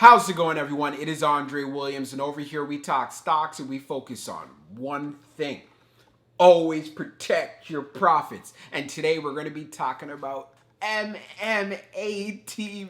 How's it going, everyone? It is Andre Williams, and over here we talk stocks and we focus on one thing. Always protect your profits. And today we're going to be talking about MMAT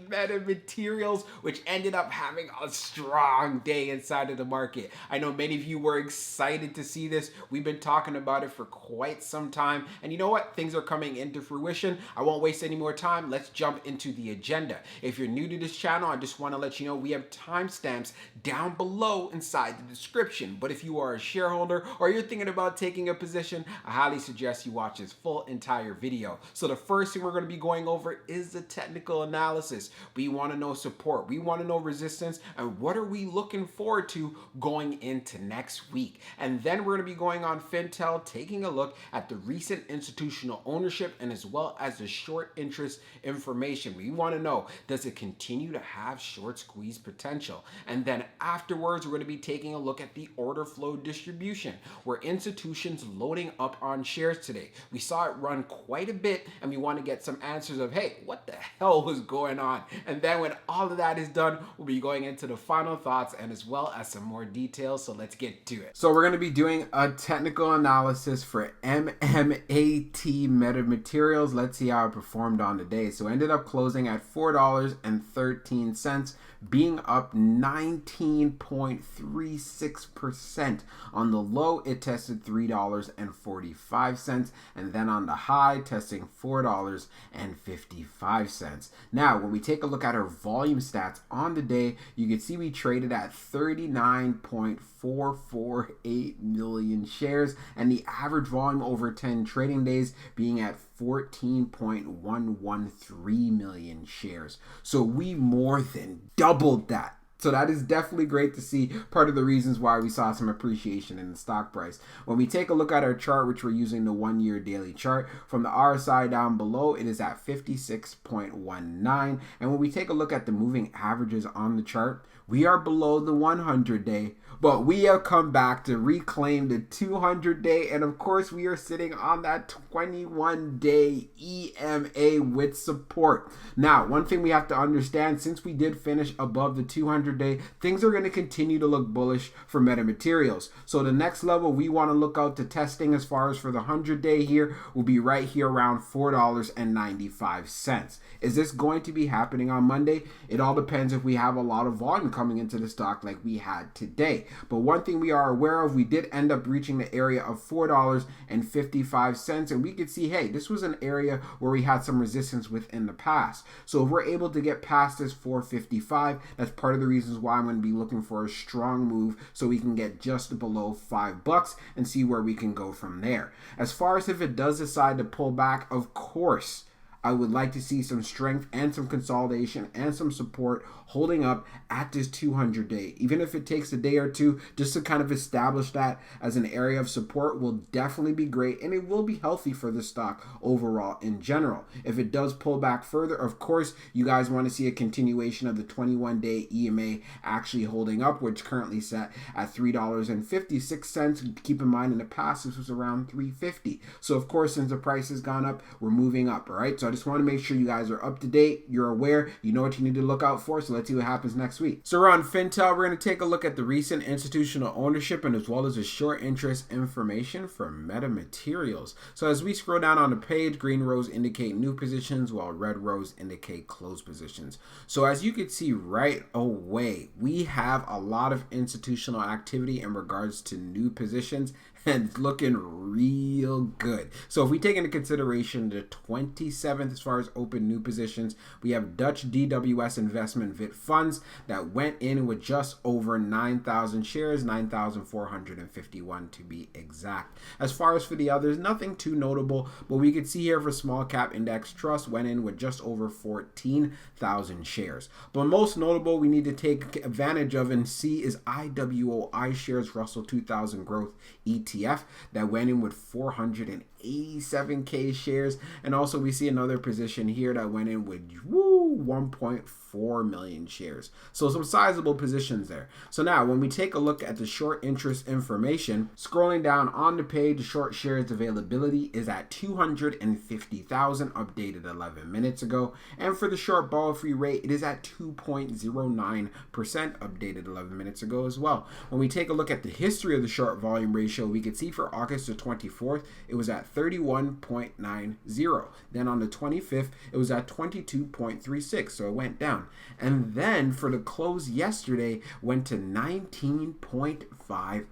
metamaterials, which ended up having a strong day inside of the market. I know many of you were excited to see this. We've been talking about it for quite some time. And you know what? Things are coming into fruition. I won't waste any more time. Let's jump into the agenda. If you're new to this channel, I just want to let you know we have timestamps down below inside the description. But if you are a shareholder or you're thinking about taking a position, I highly suggest you watch this full entire video. So the first thing we're going to be going over is the technical analysis. We want to know support, we want to know resistance, and what are we looking forward to going into next week. And then we're going to be going on Fintel, taking a look at the recent institutional ownership and as well as the short interest information. We want to know, does it continue to have short squeeze potential? And then afterwards, we're going to be taking a look at the order flow distribution, where institutions loading up on shares today. We saw it run quite a bit, and we want to get some answers of, hey, what the hell was going on? And then when all of that is done, we'll be going into the final thoughts and as well as some more details. So let's get to it. So we're going to be doing a technical analysis for MMAT metamaterials. Let's see how it performed on the day. So ended up closing at $4.13, being up 19.36%. On the low, it tested $3.45, and then on the high, testing $4.55. Now, when we take a look at our volume stats on the day, you can see we traded at 39.448 million shares, and the average volume over 10 trading days being at 14.113 million shares. So we more than doubled that. So that is definitely great to see. Part of the reasons why we saw some appreciation in the stock price. When we take a look at our chart, which we're using the 1-year daily chart, from the RSI down below, it is at 56.19. And when we take a look at the moving averages on the chart, we are below the 100-day, but we have come back to reclaim the 200-day, and of course we are sitting on that 21-day EMA with support. Now, one thing we have to understand, since we did finish above the 200-day, things are going to continue to look bullish for metamaterials. So the next level we want to look out to testing as far as for the 100-day here will be right here around $4.95. Is this going to be happening on Monday? It all depends if we have a lot of volume coming into the stock like we had today. But one thing we are aware of, we did end up reaching the area of $4.55, and we could see, hey, this was an area where we had some resistance within the past. So if we're able to get past this $4.55, that's part of the reasons why I'm going to be looking for a strong move so we can get just below $5 and see where we can go from there. As far as if it does decide to pull back, of course, I would like to see some strength and some consolidation and some support holding up at this 200-day. Even if it takes a day or two just to kind of establish that as an area of support will definitely be great, and it will be healthy for the stock overall in general. If it does pull back further, of course, you guys want to see a continuation of the 21-day EMA actually holding up, which currently set at $3.56. Keep in mind, in the past, this was around $3.50. So, of course, since the price has gone up, we're moving up, all right? So I just want to make sure you guys are up to date, you're aware, you know what you need to look out for. So let's see what happens next week. So we're on Fintel. We're going to take a look at the recent institutional ownership and as well as the short interest information for metamaterials. So as we scroll down on the page, green rows indicate new positions while red rows indicate closed positions. So as you can see right away, we have a lot of institutional activity in regards to new positions, and it's looking real good. So if we take into consideration the 27th as far as open new positions, we have Dutch DWS Investment VIT funds that went in with just over 9,000 shares, 9,451 to be exact. As far as for the others, nothing too notable, but we could see here for small cap index trust went in with just over 14,000 shares. But most notable we need to take advantage of and see is IWO iShares Russell 2000 Growth ETF that went in with 480 87K shares. And also we see another position here that went in with 1.4 million shares. So some sizable positions there. So now when we take a look at the short interest information, scrolling down on the page, the short shares availability is at 250,000, updated 11 minutes ago. And for the short borrow free rate, it is at 2.09%, updated 11 minutes ago as well. When we take a look at the history of the short volume ratio, we can see for August the 24th, it was at 31.90. Then on the 25th, it was at 22.36, so it went down. And then for the close yesterday, went to 19.54.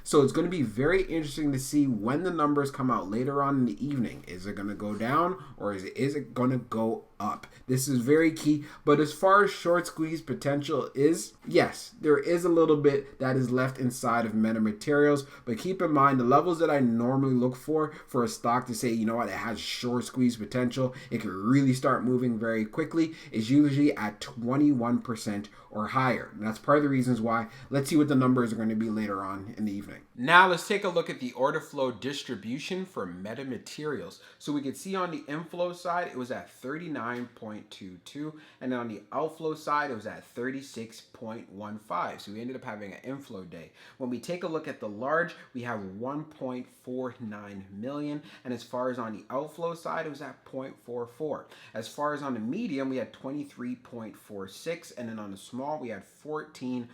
So it's going to be very interesting to see when the numbers come out later on in the evening. Is it going to go down or is it going to go up? This is very key. But as far as short squeeze potential is, yes, there is a little bit that is left inside of metamaterials. But keep in mind the levels that I normally look for a stock to say, you know what, it has short squeeze potential, it can really start moving very quickly, is usually at 21% or higher. And that's part of the reasons why. Let's see what the numbers are going to be later on in the evening. Now let's take a look at the order flow distribution for metamaterials. So we can see on the inflow side, it was at 39.22, and then on the outflow side, it was at 36.15. So we ended up having an inflow day. When we take a look at the large, we have 1.49 million, and as far as on the outflow side, it was at 0.44. As far as on the medium, we had 23.46, and then on the small, we had 14.27.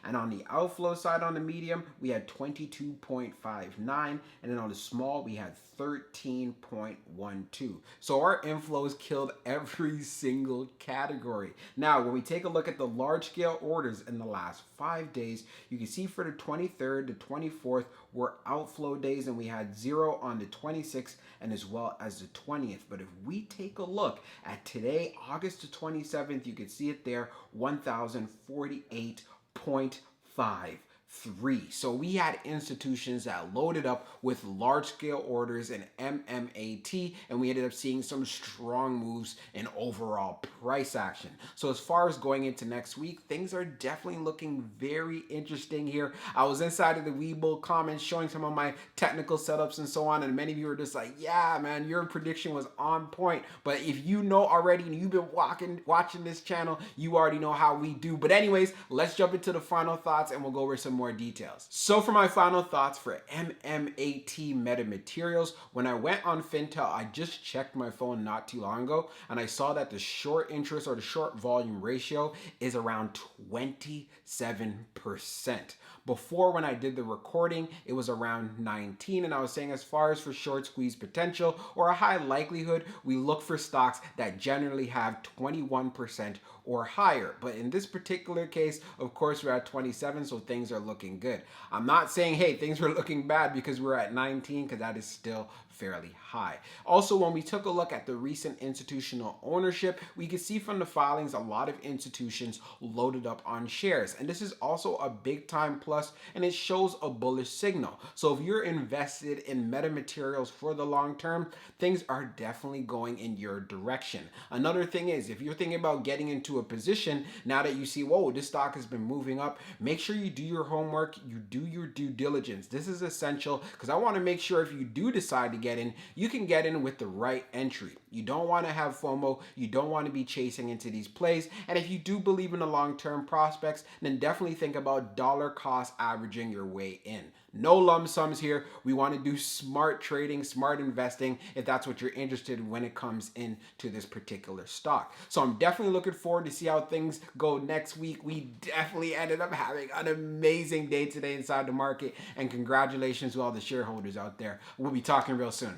And on the outflow side on the medium, we had 22.59, and then on the small, we had 13.12. So our inflows killed every single category. Now, when we take a look at the large scale orders in the last 5 days, you can see for the 23rd to 24th were outflow days, and we had 0 on the 26th and as well as the 20th. But if we take a look at today, August the 27th, you can see it there, 1,048.53. So we had institutions that loaded up with large scale orders in MMAT, and we ended up seeing some strong moves in overall price action. So as far as going into next week, things are definitely looking very interesting here. I was inside of the Webull comments showing some of my technical setups and so on, and many of you were just like, yeah, man, your prediction was on point. But if you know already and you've been watching this channel, you already know how we do. But anyways, let's jump into the final thoughts and we'll go over some more details. So for my final thoughts for MMAT metamaterials, when I went on Fintel, I just checked my phone not too long ago, and I saw that the short interest or the short volume ratio is around 27%. Before, when I did the recording, it was around 19, and I was saying as far as for short squeeze potential or a high likelihood, we look for stocks that generally have 21% or higher. But in this particular case, of course, we're at 27, so things are looking good. I'm not saying, hey, things were looking bad because we're at 19, because that is still fairly high. Also, when we took a look at the recent institutional ownership, we could see from the filings a lot of institutions loaded up on shares. And this is also a big time plus, and it shows a bullish signal. So if you're invested in metamaterials for the long term, things are definitely going in your direction. Another thing is, if you're thinking about getting into a position, now that you see, whoa, this stock has been moving up, make sure you do your homework, you do your due diligence. This is essential because I want to make sure if you do decide to get in, you can get in with the right entry. You don't want to have FOMO. You don't want to be chasing into these plays. And if you do believe in the long-term prospects, then definitely think about dollar cost averaging your way in. No lump sums here. We want to do smart trading, smart investing, if that's what you're interested in when it comes into this particular stock. So I'm definitely looking forward to see how things go next week. We definitely ended up having an amazing day today inside the market, and congratulations to all the shareholders out there. We'll be talking real soon.